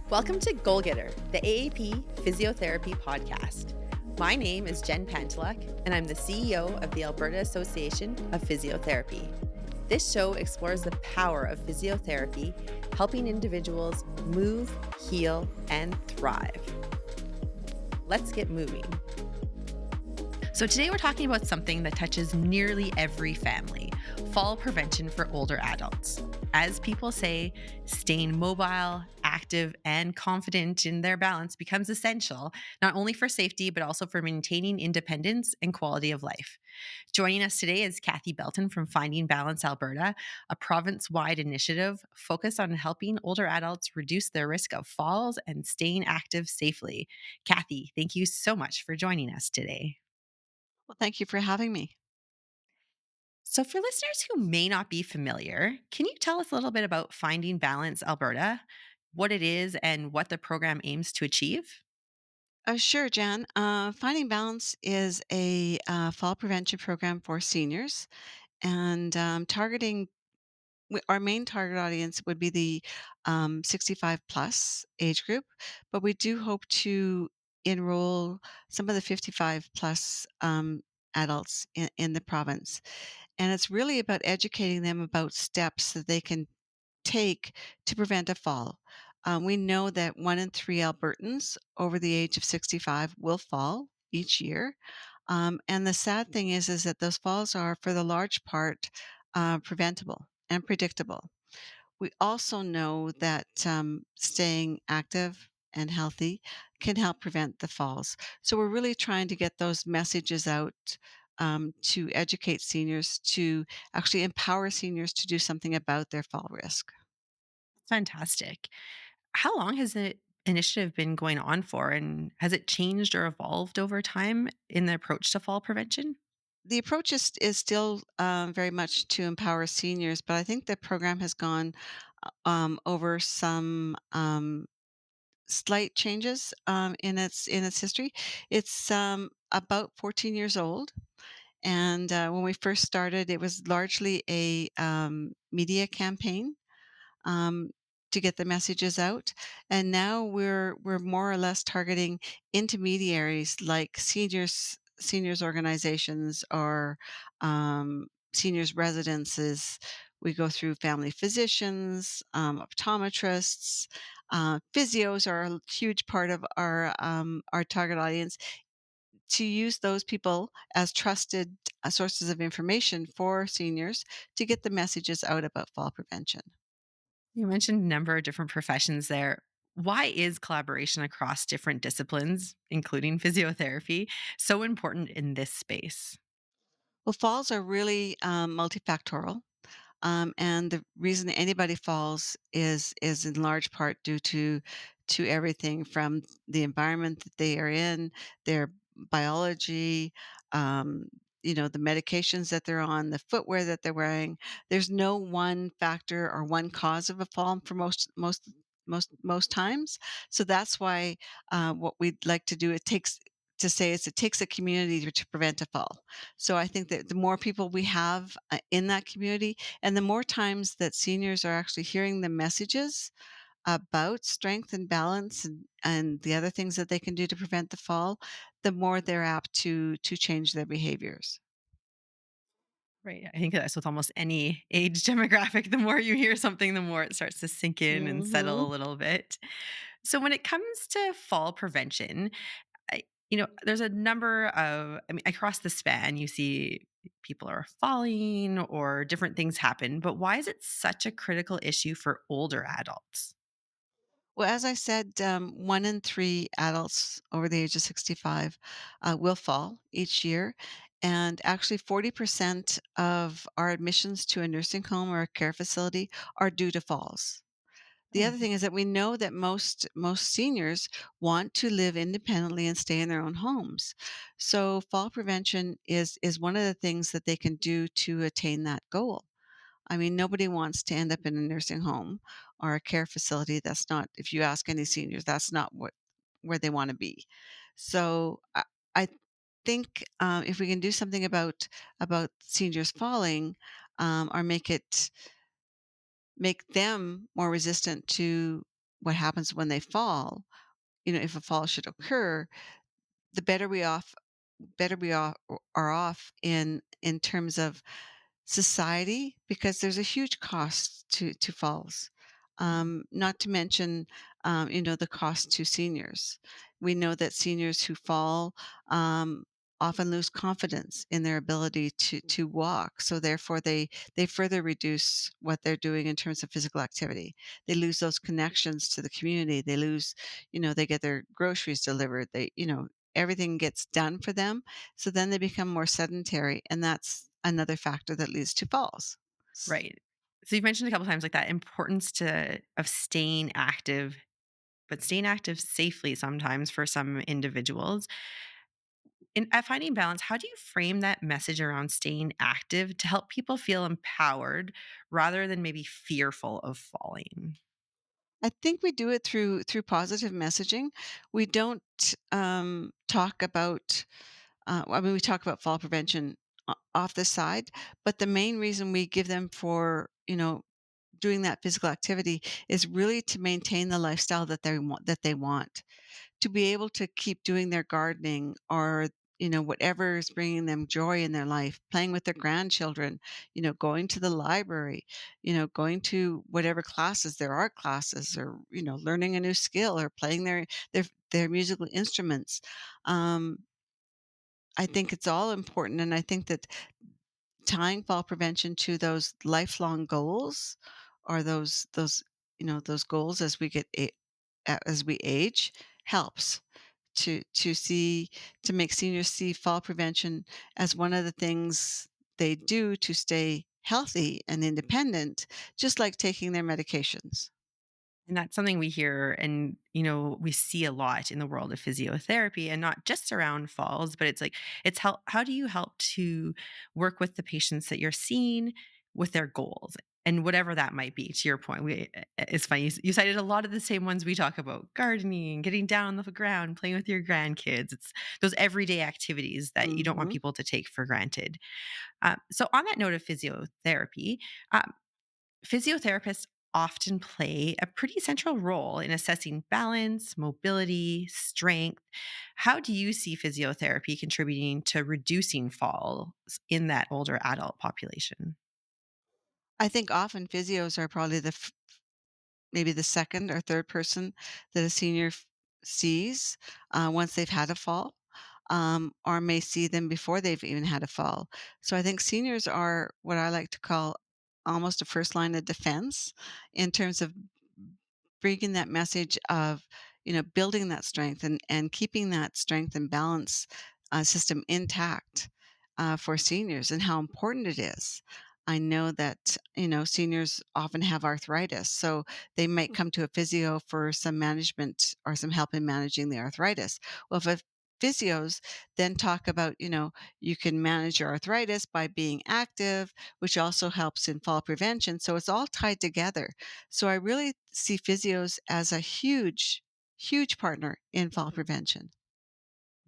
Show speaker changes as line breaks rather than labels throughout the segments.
Welcome to Goal Getter, the AAP Physiotherapy podcast. My name is Jen Pantelak, and I'm the CEO of the Alberta Association of Physiotherapy. This show explores the power of physiotherapy, helping individuals move, heal, and thrive. Let's get moving. So, today we're talking about something that touches nearly every family: fall prevention for older adults. As people say, staying mobile, active, and confident in their balance becomes essential, not only for safety, but also for maintaining independence and quality of life. Joining us today is Kathy Belton from Finding Balance Alberta, a province wide initiative focused on helping older adults reduce their risk of falls and staying active safely. Kathy, thank you so much for joining us today.
Well, thank you for having me.
So, for listeners who may not be familiar, can you tell us a little bit about Finding Balance Alberta, what it is, and what the program aims to achieve?
Sure, Jan. Finding Balance is a fall prevention program for seniors, and our main target audience would be the 65 plus age group, but we do hope to enroll some of the 55 plus adults in the province. And it's really about educating them about steps that they can take to prevent a fall. We know that 1 in 3 Albertans over the age of 65 will fall each year. And the sad thing is that those falls are, for the large part, preventable and predictable. We also know that staying active and healthy can help prevent the falls. So we're really trying to get those messages out to educate seniors, to actually empower seniors to do something about their fall risk.
Fantastic. How long has the initiative been going on for, and has it changed or evolved over time in the approach to fall prevention?
The approach is still very much to empower seniors, but I think the program has gone over some slight changes in its history. It's about 14 years old, and when we first started, it was largely a media campaign um, to get the messages out. And now we're more or less targeting intermediaries like seniors organizations or seniors residences. We go through family physicians, optometrists, physios are a huge part of our target audience. To use those people as trusted sources of information for seniors to get the messages out about fall prevention.
You mentioned a number of different professions there. Why is collaboration across different disciplines, including physiotherapy, so important in this space?
Well, falls are really multifactorial. And the reason anybody falls is in large part due to everything from the environment that they are in, their biology, um, the medications that they're on, the footwear that they're wearing. There's no one factor or one cause of a fall for most times. So that's why what we'd like to do it takes a community to prevent a fall. So I think that the more people we have in that community, and the more times that seniors are actually hearing the messages about strength and balance and the other things that they can do to prevent the fall, the more they're apt to change their behaviors.
Right. I think that's with almost any age demographic. The more you hear something, the more it starts to sink in and settle a
Hmm.
little bit. So, when it comes to fall prevention, there's a number of, across the span, you see people are falling or different things happen. But why is it such a critical issue for older adults?
Well, as I said, 1 in 3 adults over the age of 65 will fall each year. And actually, 40% of our admissions to a nursing home or a care facility are due to falls. The
Oh,
other thing is that we know that most seniors want to live independently and stay in their own homes. So fall prevention is one of the things that they can do to attain that goal. I mean, nobody wants to end up in a nursing home or a care facility. That's not, if you ask any seniors, that's not where they want to be. So I think if we can do something about seniors falling, or make them more resistant what happens when they fall, if a fall should occur, the better we are off in terms of society, because there's a huge cost to falls. Not to mention, the cost to seniors. We know that seniors who fall um, often lose confidence in their ability to walk. So therefore, they further reduce what they're doing in terms of physical activity. They lose those connections to the community. They lose, they get their groceries delivered. Everything gets done for them, so then they become more sedentary, and that's another factor that leads to falls.
Right. So you've mentioned a couple times like that importance to of staying active, but staying active safely sometimes for some individuals. In at finding balance, how do you frame that message around staying active to help people feel empowered rather than maybe fearful of falling?
I think we do it through positive messaging. We don't talk about. We talk about fall prevention off the side, but the main reason we give them for doing that physical activity is really to maintain the lifestyle that they want. To be able to keep doing their gardening, or whatever is bringing them joy in their life, playing with their grandchildren, going to the library, going to whatever classes, their art classes, or learning a new skill, or playing their musical instruments. um, I think it's all important, and I think that tying fall prevention to those lifelong goals, or those goals as as we age, helps to to make seniors see fall prevention as one of the things they do to stay healthy and independent, just like taking their medications.
And that's something we hear and, we see a lot in the world of physiotherapy and not just around falls, but it's like, how do you help to work with the patients that you're seeing with their goals and whatever that might be? To your point, it's funny. You cited a lot of the same ones we talk about: gardening, getting down on the ground, playing with your grandkids. It's those everyday activities that you don't want
Mhm.
people to take for granted. So, on that note of physiotherapy, um, physiotherapists often play a pretty central role in assessing balance, mobility, strength. How do you see physiotherapy contributing to reducing falls in that older adult population?
I think often physios are probably maybe the second or third person that a senior sees once they've had a fall, or may see them before they've even had a fall. So I think seniors are what I like to call almost a first line of defense in terms of bringing that message of, building that strength, and keeping that strength and balance system intact for seniors, and how important it is. I know that, seniors often have arthritis, so they might come to a physio for some management or some help in managing the arthritis. Well, if physios then talk about, you can manage your arthritis by being active, which also helps in fall prevention. So it's all tied together. So I really see physios as a huge, huge partner in fall prevention.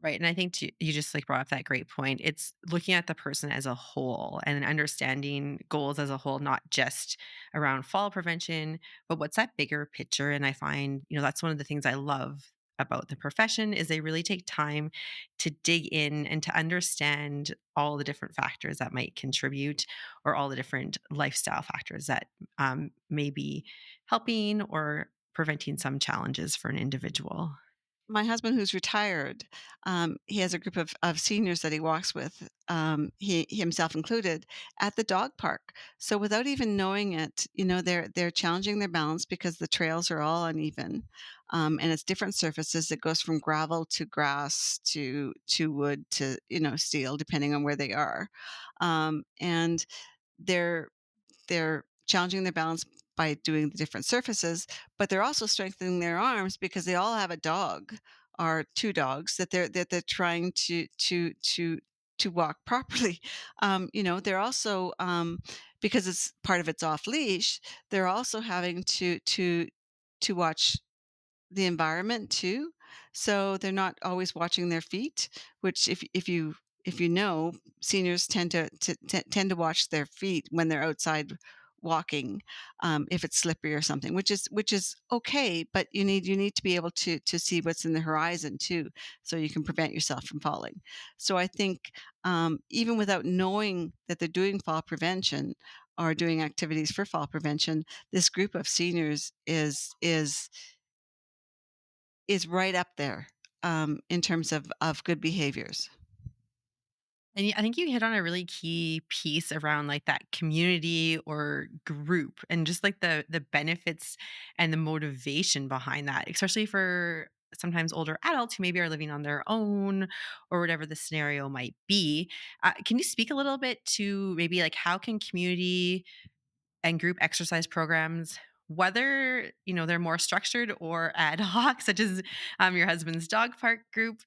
Right, and I think you just, like, brought up that great point. It's looking at the person as a whole and understanding goals as a whole, not just around fall prevention, but what's that bigger picture, and I find, that's one of the things I love about the profession is they really take time to dig in and to understand all the different factors that might contribute or all the different lifestyle factors that, may be helping or preventing some challenges for an individual.
My husband, who's retired, he has a group of seniors that he walks with, he himself included, at the dog park. So without even knowing it, they're challenging their balance because the trails are all uneven, and it's different surfaces. It goes from gravel to grass to wood to steel, depending on where they are, and they're they're challenging their balance by doing the different surfaces, but they're also strengthening their arms because they all have a dog or 2 dogs that they're trying to walk properly. They're also, because it's off leash, they're also having to watch the environment too. So they're not always watching their feet, which if you know, seniors tend to tend to watch their feet when they're outside walking if it's slippery or something, which is okay. But you need to be able to see what's in the horizon too, so you can prevent yourself from falling. So I think even without knowing that they're doing fall prevention or doing activities for fall prevention, this group of seniors is right up there in terms of good behaviors.
And I think you hit on a really key piece around like that community or group and just like the benefits and the motivation behind that, especially for sometimes older adults who maybe are living on their own or whatever the scenario might be. Can you speak a little bit to maybe like how can community and group exercise programs, whether they're more structured or ad hoc, such as your husband's dog park group,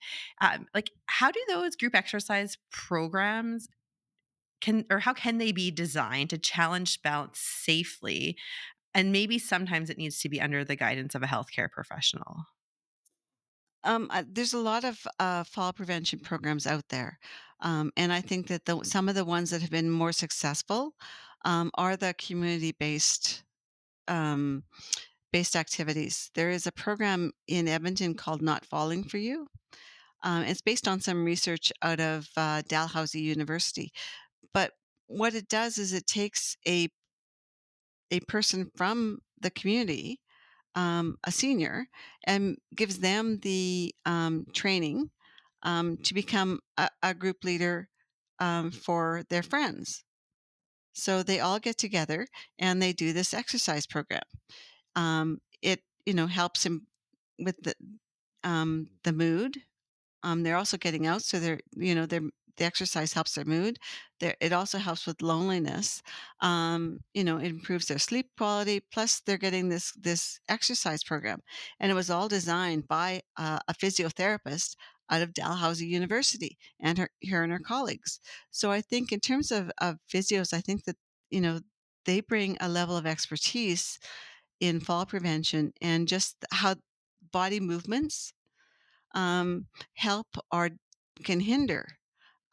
like how do those group exercise programs how can they be designed to challenge balance safely? And maybe sometimes it needs to be under the guidance of a healthcare professional.
There's a lot of fall prevention programs out there, and I think that some of the ones that have been more successful are the community-based um, based activities. There is a program in Edmonton called Not Falling for You. It's based on some research out of Dalhousie University, but what it does is it takes a person from the community, a senior, and gives them the training to become a group leader for their friends. So they all get together and they do this exercise program. It helps him with the mood. They're also getting out, so the exercise helps their mood. It also helps with loneliness. It improves their sleep quality. Plus, they're getting this exercise program, and it was all designed by a physiotherapist out of Dalhousie University and her and her colleagues. So I think in terms of physios, I think that you know they bring a level of expertise in fall prevention and just how body movements help or can hinder,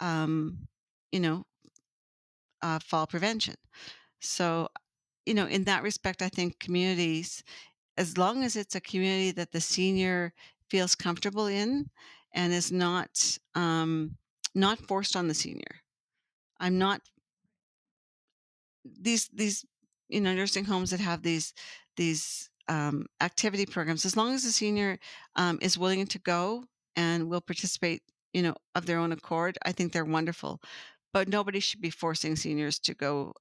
um, you know, fall prevention. So, in that respect, I think communities, as long as it's a community that the senior feels comfortable in and is not forced on the senior. I'm not these nursing homes that have these activity programs, as long as the senior is willing to go and will participate of their own accord, I think they're wonderful. But nobody should be forcing seniors to go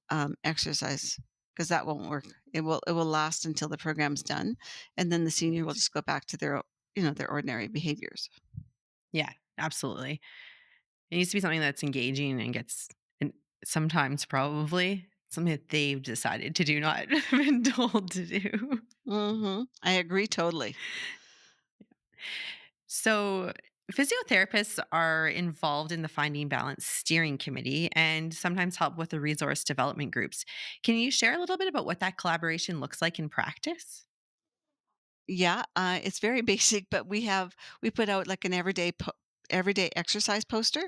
exercise, because that won't work. It will last until the program's done, and then the senior will just go back to their ordinary behaviors.
Yeah, absolutely. It needs to be something that's engaging and gets and sometimes probably something that they've decided to do, not been told to do.
I agree totally.
So, physiotherapists are involved in the Finding Balance Steering Committee and sometimes help with the resource development groups. Can you share a little bit about what that collaboration looks like in practice?
Yeah, it's very basic, but we put out like an everyday exercise poster,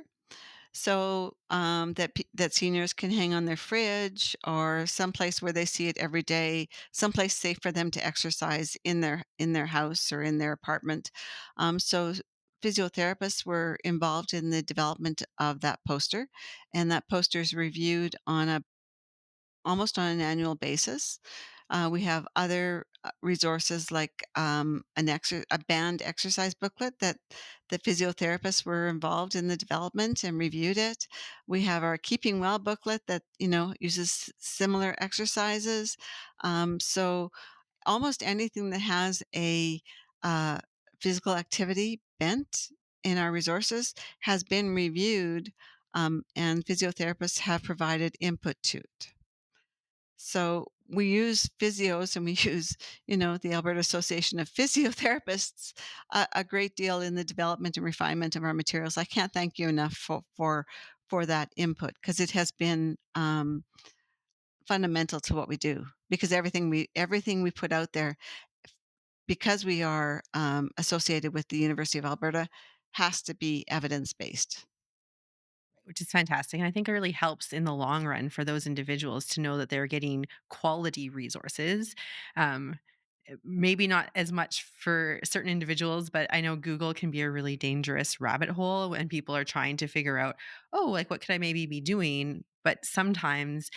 so that seniors can hang on their fridge or someplace where they see it every day, someplace safe for them to exercise in their house or in their apartment. So physiotherapists were involved in the development of that poster, and that poster is reviewed almost on an annual basis. We have other resources like a banned exercise booklet that the physiotherapists were involved in the development and reviewed it. We have our Keeping Well booklet that uses similar exercises. So almost anything that has a uh, physical activity bent in our resources has been reviewed, and physiotherapists have provided input to it. So we use physios and we use, the Alberta Association of Physiotherapists a great deal in the development and refinement of our materials. I can't thank you enough for that input, because it has been fundamental to what we do. Because everything we put out there, because we are associated with the University of Alberta, has to be evidence based.
which is fantastic. And I think it really helps in the long run for those individuals to know that they're getting quality resources. Um, Maybe not as much for certain individuals, but I know Google can be a really dangerous rabbit hole when people are trying to figure out, oh, like what could I maybe be doing? But sometimes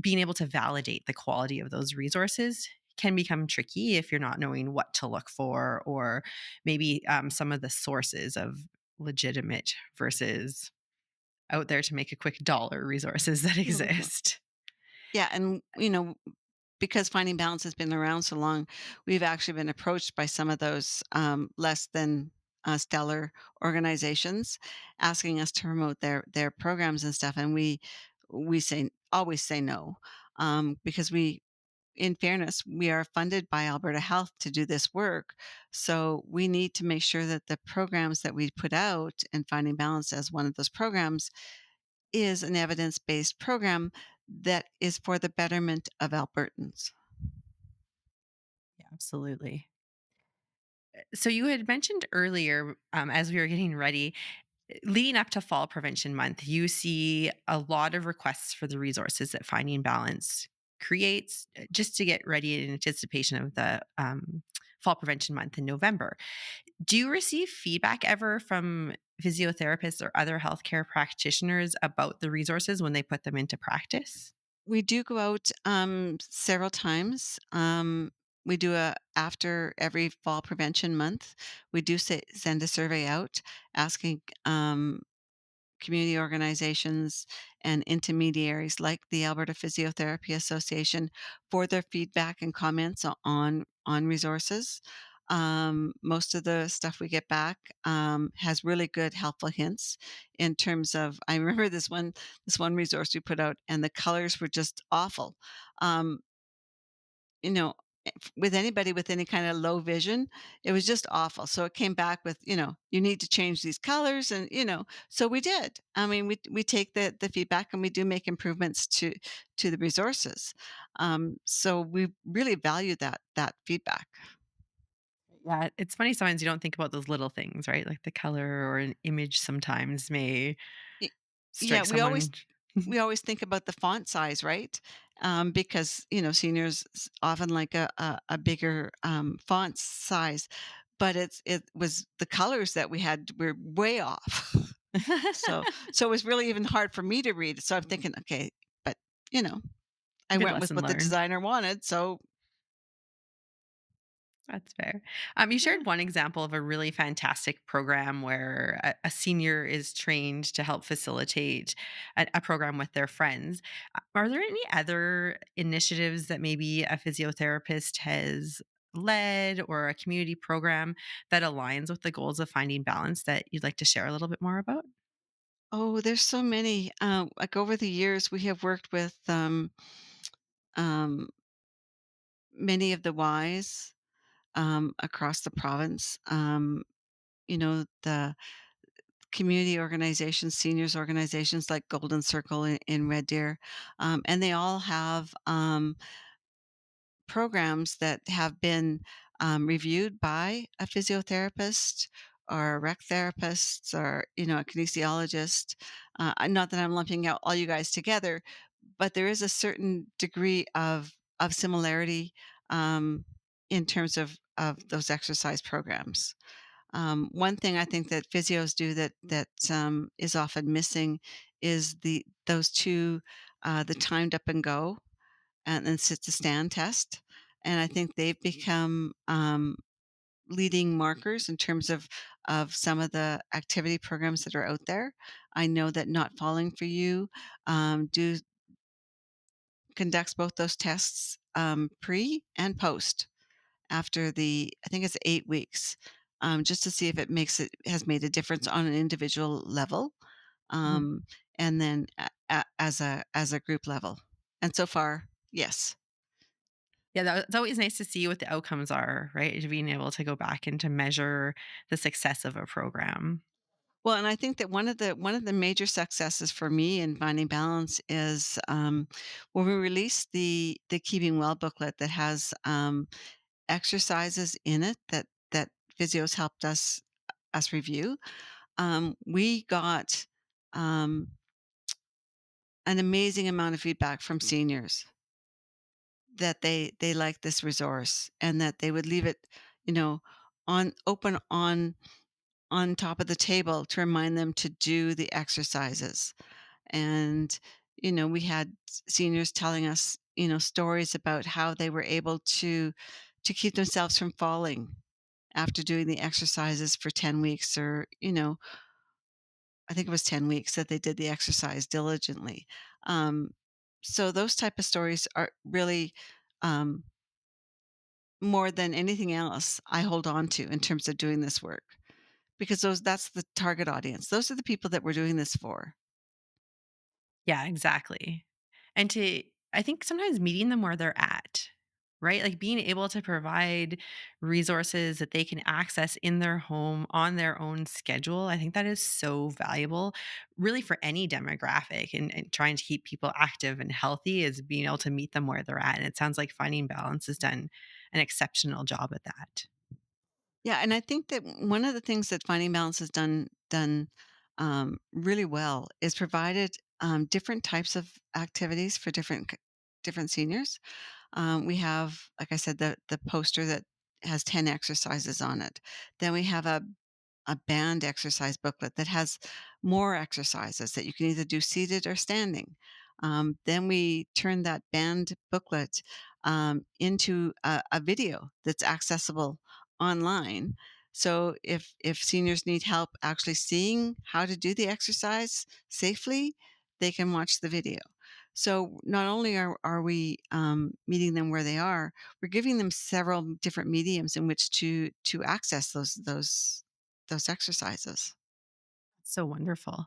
being able to validate the quality of those resources can become tricky if you're not knowing what to look for, or maybe some of the sources of legitimate versus out there to make a quick dollar resources that
Mhm.
exist.
Yeah, and, because Finding Balance has been around so long, we've actually been approached by some of those, less than, stellar organizations asking us to promote their programs and stuff, and we say always say no, because we in fairness, we are funded by Alberta Health to do this work, so we need to make sure that the programs that we put out, and Finding Balance as one of those programs, is an evidence-based program that is for the betterment of Albertans.
Yeah, absolutely. So you had mentioned earlier, as we were getting ready, leading up to Fall Prevention Month, you see a lot of requests for the resources that Finding Balance creates just to get ready in anticipation of the Fall Prevention Month in November. Do you receive feedback ever from physiotherapists or other healthcare practitioners about the resources when they put them into practice?
We do go out, several times. We do a after every fall prevention month, we do send a survey out asking, community organizations and intermediaries like the Alberta Physiotherapy Association for their feedback and comments on resources. Most of the stuff we get back has really good helpful hints in terms of. I remember this one resource we put out, and the colors were just awful. Um, you know, with anybody with any kind of low vision, it was just awful. So it came back with, you need to change these colors, and so we did. I mean, we take the feedback and we do make improvements to the resources. So we really value that feedback.
Yeah, it's funny sometimes you don't think about those little things, right? Like the color or an image sometimes may
Y- Yeah,
strike someone.
we always think about the font size, right? Because seniors often like a bigger font size, but it was the colors that we had were way off. So it was really even hard for me to read. So I'm thinking, okay, but you know, I
Good
went with
lesson
what the
learned.
designer wanted. So
That's fair. You
yeah.
shared one example of a really fantastic program where a senior is trained to help facilitate a program with their friends. Are there any other initiatives that maybe a physiotherapist has led or a community program that aligns with the goals of Finding Balance that you'd like to share a little bit more about?
Oh, there's so many. Like over the years, we have worked with um, many of the Ys across the province. The community organizations, seniors organizations like Golden Circle in Red Deer, and they all have programs that have been reviewed by a physiotherapist or a rec therapist or a kinesiologist. Not that I'm lumping out all you guys together, but there is a certain degree of similarity um, in terms of those exercise programs. One thing I think that physios do that is often missing is those two, the timed up and go and then sit to stand test. And I think they've become leading markers in terms of some of the activity programs that are out there. I know that Not Falling for You do conducts both those tests pre and post after I think it's 8 weeks, just to see if it has made a difference on an individual level, um, and then as a group level. And so far, yes.
Yeah, it's always nice to see what the outcomes are, right? To being able to go back and to measure the success of a program.
Well, and I think that one of the major successes for me in finding balance is when we released the Keeping Well booklet that has exercises in it that physios helped us review. We got an amazing amount of feedback from seniors that they like this resource and that they would leave it, you know, on open on top of the table to remind them to do the exercises. And, we had seniors telling us, stories about how they were able to keep themselves from falling after doing the exercises for 10 weeks or, I think it was 10 weeks that they did the exercise diligently. Um, so those type of stories are really um, more than anything else I hold on to in terms of doing this work because that's the target audience. Those are the people that we're doing this for.
Yeah, exactly. And to I think sometimes meeting them where they're at, right? Like being able to provide resources that they can access in their home on their own schedule. I think that is so valuable, really, for any demographic and trying to keep people active and healthy is being able to meet them where they're at. And it sounds like Finding Balance has done an exceptional job at that.
Yeah, and I think that one of the things that Finding Balance has done really well is provided different types of activities for different seniors. We have, like I said, the poster that has 10 exercises on it. Then we have a band exercise booklet that has more exercises that you can either do seated or standing. Then we turn that band booklet into a video that's accessible online. So if seniors need help actually seeing how to do the exercise safely, they can watch the video. So not only are we meeting them where they are, we're giving them several different mediums in which to access those exercises.
So wonderful.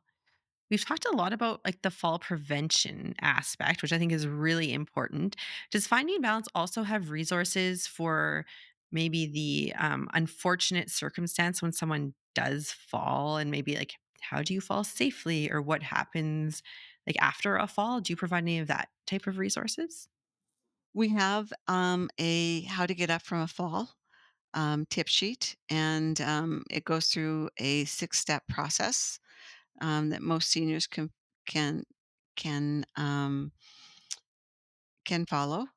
We've talked a lot about like the fall prevention aspect, which I think is really important. Does Finding Balance also have resources for maybe the unfortunate circumstance when someone does fall and maybe like how do you fall safely or what happens like after a fall? Do you provide any of that type of resources?
We have a how to get up from a fall tip sheet, and it goes through a 6-step process that most seniors can can um, can follow.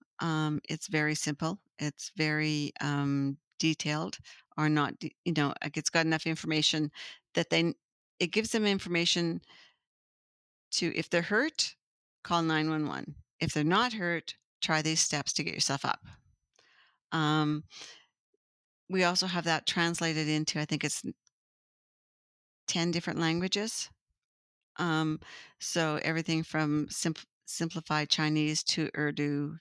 It's very simple. It's very detailed, or not. Like it's got enough information that it gives them information to if they're hurt, call 911. If they're not hurt, try these steps to get yourself up. Um, we also have that translated into I think it's 10 different languages. Um, so everything from simplified Chinese to Urdu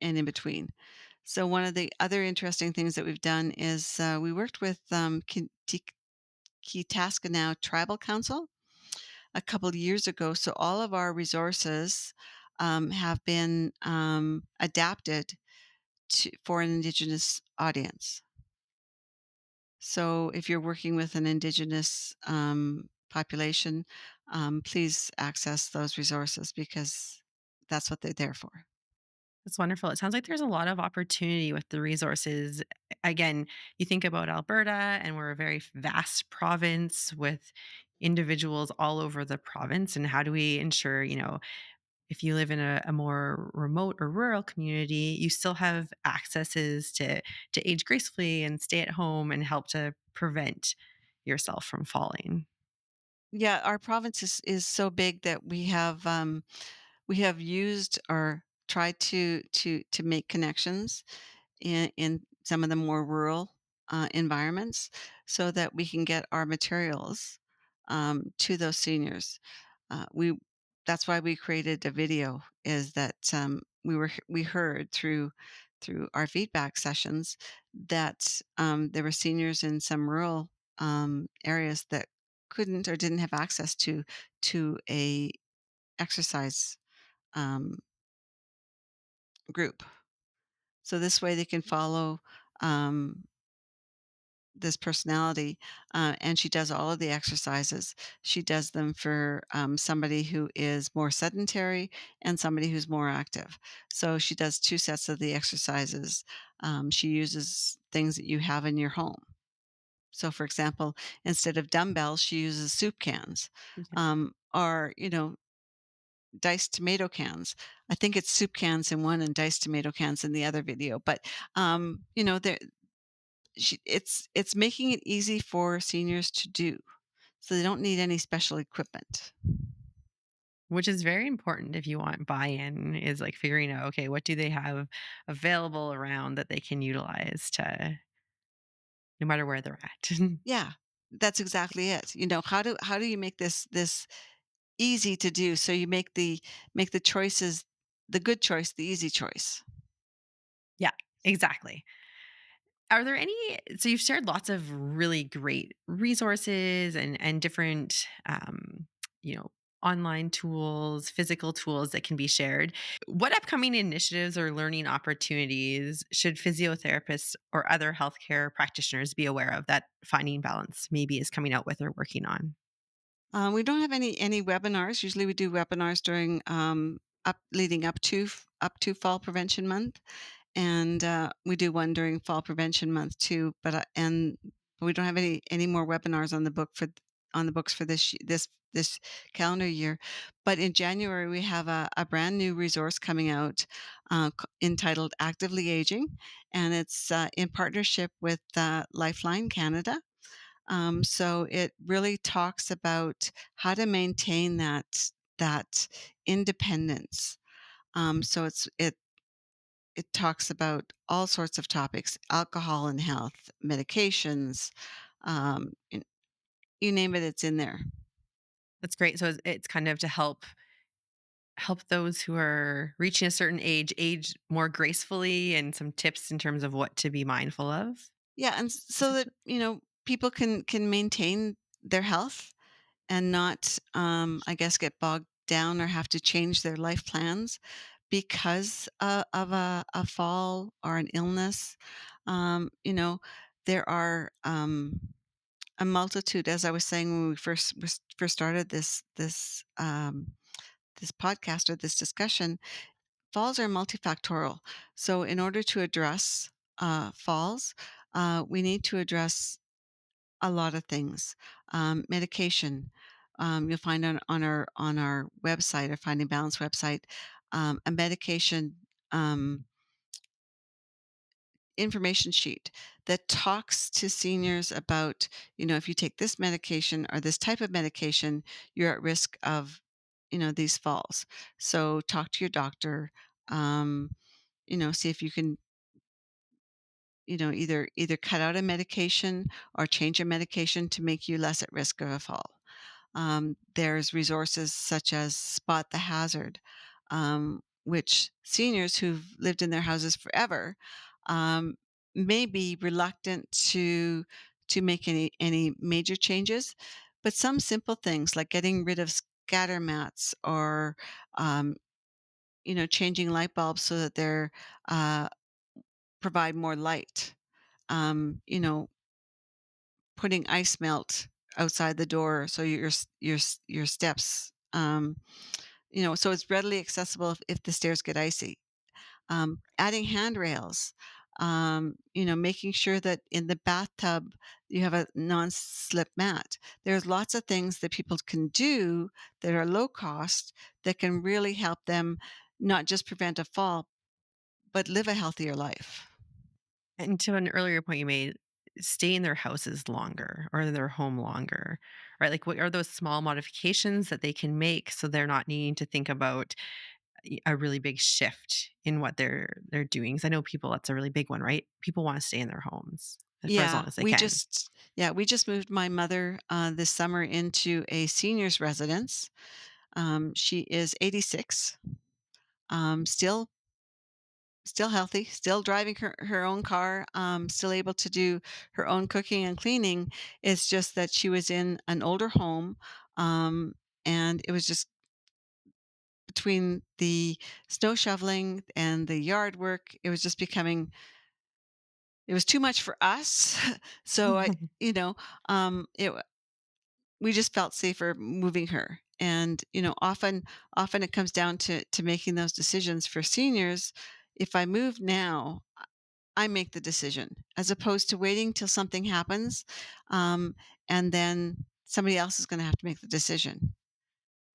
and in between. So one of the other interesting things that we've done is we worked with Kitaskanau Tribal Council a couple of years ago. So all of our resources have been adapted for an Indigenous audience. So if you're working with an Indigenous population, please access those resources because that's what they're there for.
That's wonderful. It sounds like there's a lot of opportunity with the resources. Again, you think about Alberta, and we're a very vast province with individuals all over the province. And how do we ensure, if you live in a more remote or rural community, you still have accesses to age gracefully and stay at home and help to prevent yourself from falling.
Yeah, our province is so big that we have used or tried to make connections in some of the more rural environments so that we can get our materials to those seniors. We That's why we created a video. Is that we heard through our feedback sessions that there were seniors in some rural areas that couldn't or didn't have access to a exercise um, group. So this way they can follow um, this personality, and she does all of the exercises. She does them for somebody who is more sedentary and somebody who's more active. So she does 2 sets of the exercises. She uses things that you have in your home. So, for example, instead of dumbbells, she uses soup cans, or diced tomato cans. I think it's soup cans in one and diced tomato cans in the other video. But there it's making it easy for seniors to do, so they don't need any special equipment.
Which is very important if you want buy-in, is like figuring out, okay, what do they have available around that they can utilize to no matter where they're at.
Yeah, that's exactly it. How do you make this easy to do so you make the choices, the good choice, the easy choice.
Yeah, exactly. Are there any so you've shared lots of really great resources and different you know, online tools, physical tools that can be shared. What upcoming initiatives or learning opportunities should physiotherapists or other healthcare practitioners be aware of that Finding Balance maybe is coming out with or working on?
We don't have any webinars. Usually, we do webinars during up leading up to Fall Prevention Month, and we do one during Fall Prevention Month too. And we don't have any more webinars on the books for this calendar year. But in January, we have a brand new resource coming out entitled "Actively Aging," and it's in partnership with Lifeline Canada. So it really talks about how to maintain that independence. So it talks about all sorts of topics: alcohol and health, medications, y you name it, it's in there.
That's great. So it's kind of to help those who are reaching a certain age more gracefully and some tips in terms of what to be mindful of.
Yeah, and so that,
Essentially.
people can maintain their health and not, I guess, get bogged down or have to change their life plans because of a fall or an illness. Um, you know, there are a multitude, as I was saying when we first started this podcast or this discussion. Falls are multifactorial. So, in order to address falls, we need to address a lot of things. Medication. You'll find on our website, our Finding Balance website, a medication information sheet that talks to seniors about, if you take this medication or this type of medication, you're at risk of, these falls. So talk to your doctor. Um, See if you can, either cut out a medication or change a medication to make you less at risk of a fall. There's resources such as Spot the Hazard, which seniors who've lived in their houses forever um, may be reluctant to make any major changes, but some simple things like getting rid of scatter mats or um, changing light bulbs so that they're uh, provide more light. Putting ice melt outside the door so your steps, so it's readily accessible if the stairs get icy. Adding handrails, making sure that in the bathtub you have a non-slip mat. There's lots of things that people can do that are low cost that can really help them not just prevent a fall, but live a healthier life.
And to an earlier point you made, stay in their houses longer or in their home longer, right? Like, what are those small modifications that they can make so they're not needing to think about a really big shift in what they're doing? 'Cause I know people, that's a really big one, right? People wanna stay in their homes for as long
Yeah,
as they can.
we just moved my mother this summer into a seniors residence. She is 86, still healthy, still driving her own car, still able to do her own cooking and cleaning. It's just that she was in an older home, um, and it was just between the snow shoveling and the yard work, it was just becoming it was too much for us. So you know, it we just felt safer moving her. And often it comes down to making those decisions for seniors. If I move now, I make the decision as opposed to waiting till something happens, um, and then somebody else is going to have to make the decision.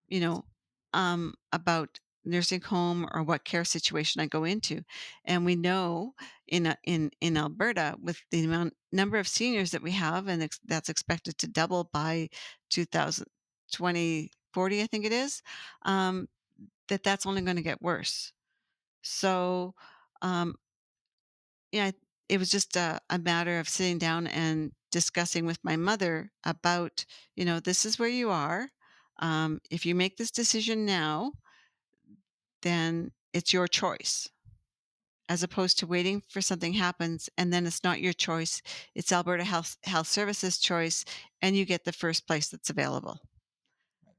You know, about nursing home or what care situation I go into. And we know in Alberta, with the number of seniors that we have, and that's expected to double by 2040, I think it is, um, that's only going to get worse. So, um, yeah, it was just a matter of sitting down and discussing with my mother about, this is where you are. If you make this decision now, then it's your choice, as opposed to waiting for something happens and then it's not your choice. It's Alberta Health Services choice, and you get the first place that's available.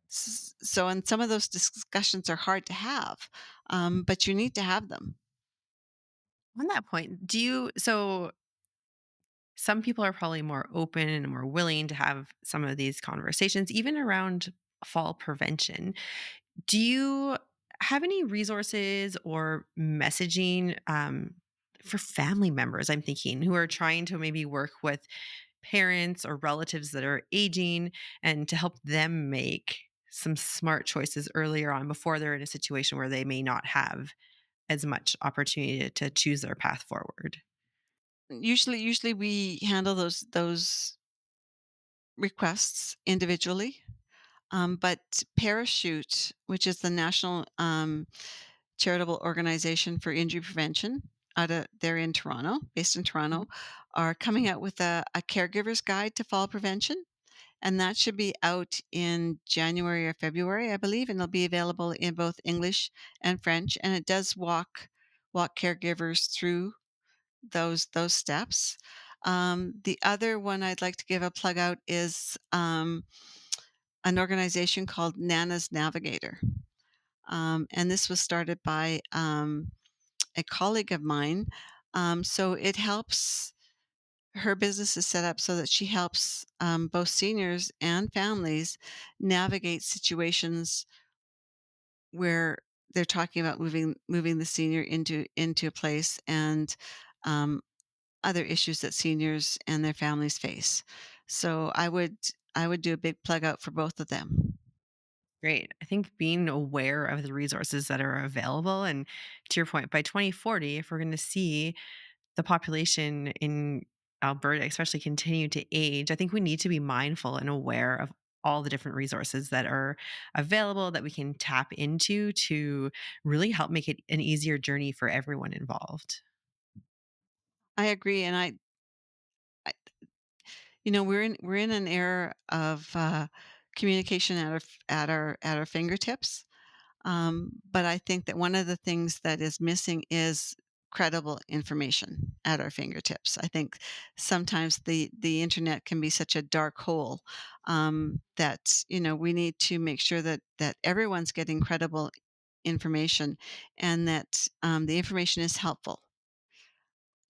So, and some of those discussions are hard to have, but you need to have them.
On that point, so some people are probably more open and more willing to have some of these conversations, even around fall prevention. Do you have any resources or messaging for family members? I'm thinking who are trying to maybe work with parents or relatives that are aging and to help them make some smart choices earlier on before they're in a situation where they may not have as much opportunity to choose their path forward.
Usually we handle those requests individually. But Parachute, which is the national charitable organization for injury prevention, they're in Toronto, based in Toronto, are coming out with a caregiver's guide to fall prevention. And that should be out in January or February, I believe, and it'll be available in both English and French. And it does walk caregivers through those steps. The other one I'd like to give a plug out is an organization called Nana's Navigator. And this was started by a colleague of mine. So it helps, her business is set up so that she helps both seniors and families navigate situations where they're talking about moving the senior into a place, and um, other issues that seniors and their families face. So I would do a big plug out for both of them.
Great. I think being aware of the resources that are available, and to your point, by 2040, if we're going to see the population in Alberta, especially continue to age, I think we need to be mindful and aware of all the different resources that are available that we can tap into to really help make it an easier journey for everyone involved.
I agree, and I we're in an era of communication at our fingertips. But I think that one of the things that is missing is credible information at our fingertips. I think sometimes the internet can be such a dark hole, that we need to make sure that everyone's getting credible information, and that the information is helpful.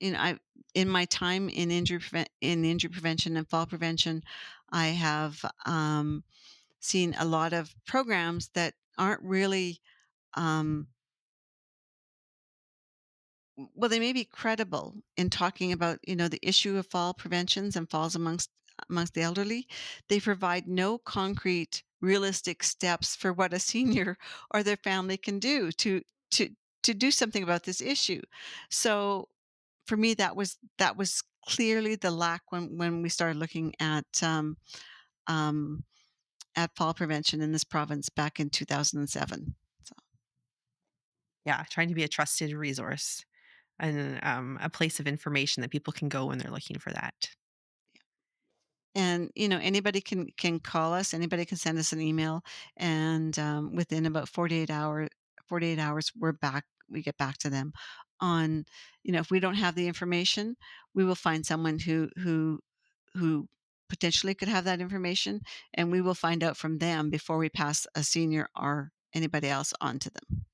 I In my time in injury prevention and fall prevention, I have seen a lot of programs that aren't really um, well, they may be credible in talking about, the issue of fall preventions and falls amongst the elderly. They provide no concrete, realistic steps for what a senior or their family can do to to do something about this issue. So for me, that was clearly the lack when we started looking um, at fall prevention in this province back in 2007. So.
Yeah, trying to be a trusted resource and a place of information that people can go when they're looking for that.
And, anybody can call us, anybody can send us an email, and, within about 48 hours, we get back to them on, if we don't have the information, we will find someone who potentially could have that information, and we will find out from them before we pass a senior or anybody else on to them.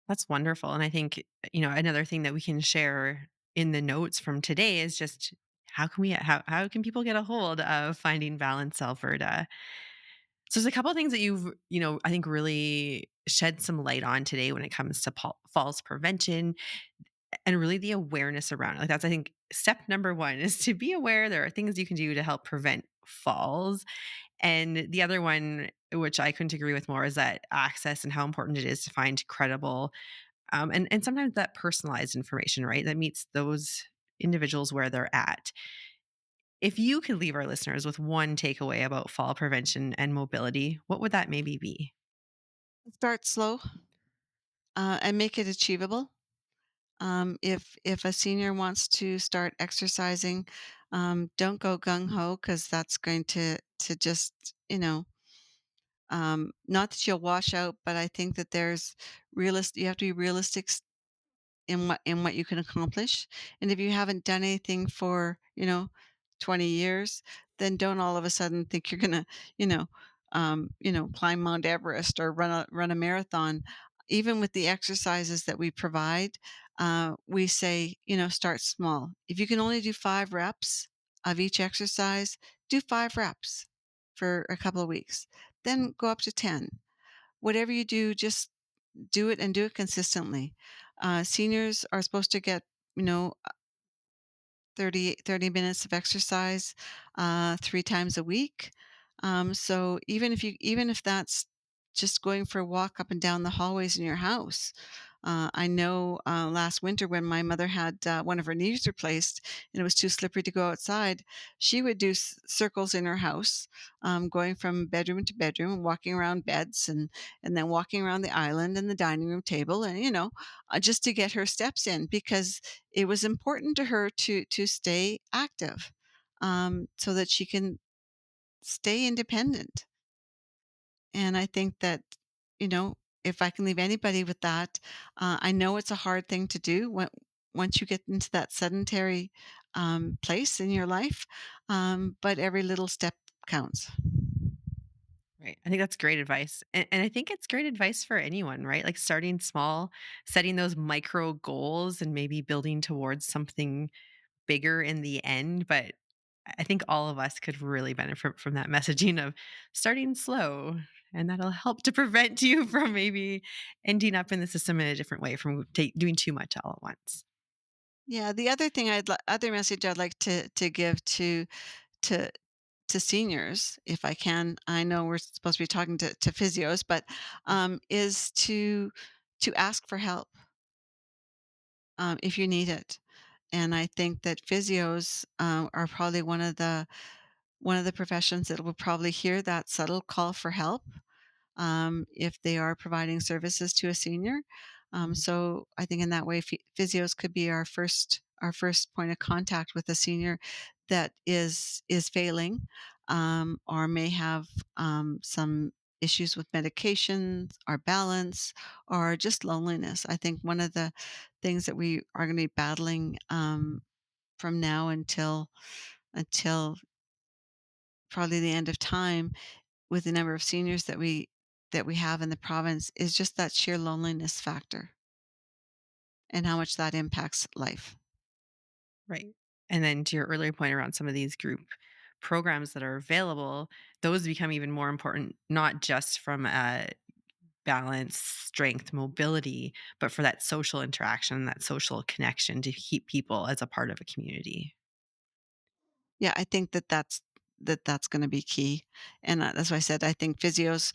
That's wonderful. And I think, another thing that we can share in the notes from today is just how can people get a hold of Finding Balance Alberta? So there's a couple of things that you've, I think really shed some light on today when it comes to falls prevention and really the awareness around it. Like that's, I think, step number one is to be aware there are things you can do to help prevent falls. And the other one which I couldn't agree with more, is that access and how important it is to find credible, and sometimes that personalized information, right? That meets those individuals where they're at. If you could leave our listeners with one takeaway about fall prevention and mobility, what would that maybe be?
Start slow, and make it achievable. If a senior wants to start exercising, don't go gung ho because that's going to just not that you'll wash out, but I think that there's realist. You have to be realistic in what you can accomplish. And if you haven't done anything for, 20 years, then don't all of a sudden think you're gonna, you know, climb Mount Everest or run a marathon. Even with the exercises that we provide, we say, start small. If you can only do 5 reps of each exercise, do 5 reps for a couple of weeks. Then go up to 10. Whatever you do, just do it and do it consistently. Seniors are supposed to get, you know, 30 minutes of exercise 3 times a week. So even if that's just going for a walk up and down the hallways in your house. I know last winter when my mother had one of her knees replaced and it was too slippery to go outside, she would do circles in her house, going from bedroom to bedroom, walking around beds and then walking around the island and the dining room table, and just to get her steps in because it was important to her to stay active, so that she can stay independent. And I think that, you know, if I can leave anybody with that, I know it's a hard thing to do once you get into that sedentary place in your life, but every little step counts.
Right. I think that's great advice. And I think it's great advice for anyone, right? Like starting small, setting those micro goals and maybe building towards something bigger in the end. But I think all of us could really benefit from that messaging of starting slow. And that'll help to prevent you from maybe ending up in the system in a different way from doing too much all at once.
Yeah, the other message I'd like to give to to seniors, if I can. I know we're supposed to be talking to physios, but is to ask for help if you need it. And I think that physios are probably one of the professions that will probably hear that subtle call for help, if they are providing services to a senior. So I think in that way, physios could be our first point of contact with a senior that is failing, or may have some issues with medications or balance or just loneliness. I think one of the things that we are going to be battling, from now until probably the end of time with the number of seniors that we have in the province is just that sheer loneliness factor and how much that impacts life.
Right. And then to your earlier point around some of these group programs that are available, those become even more important, not just from a balance, strength, mobility, but for that social interaction, that social connection to keep people as a part of a community.
Yeah, I think that's going to be key, and that's why I said I think physios,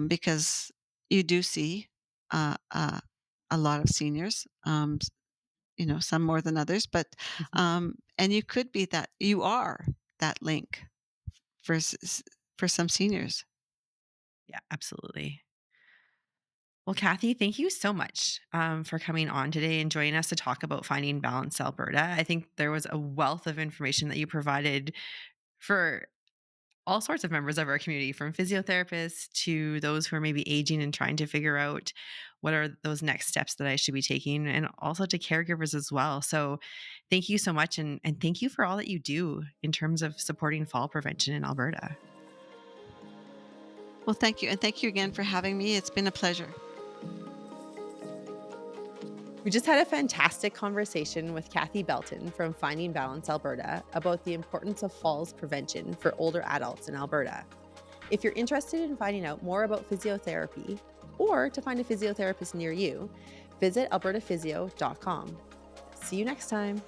because you do see uh, uh, a lot of seniors, some more than others, but
Mhm.
and you are that link for for some seniors.
Yeah, absolutely. Well, Kathy, thank you so much for coming on today and joining us to talk about finding balance Alberta. I think there was a wealth of information that you provided for all sorts of members of our community, from physiotherapists to those who are maybe aging and trying to figure out what are those next steps that I should be taking, and also to caregivers as well. So, thank you so much. And thank you for all that you do in terms of supporting fall prevention in Alberta.
Well, thank you, and thank you again for having me. It's been a pleasure.
We just had a fantastic conversation with Kathy Belton from Finding Balance Alberta about the importance of falls prevention for older adults in Alberta. If you're interested in finding out more about physiotherapy or to find a physiotherapist near you, visit albertaphysio.com. See you next time.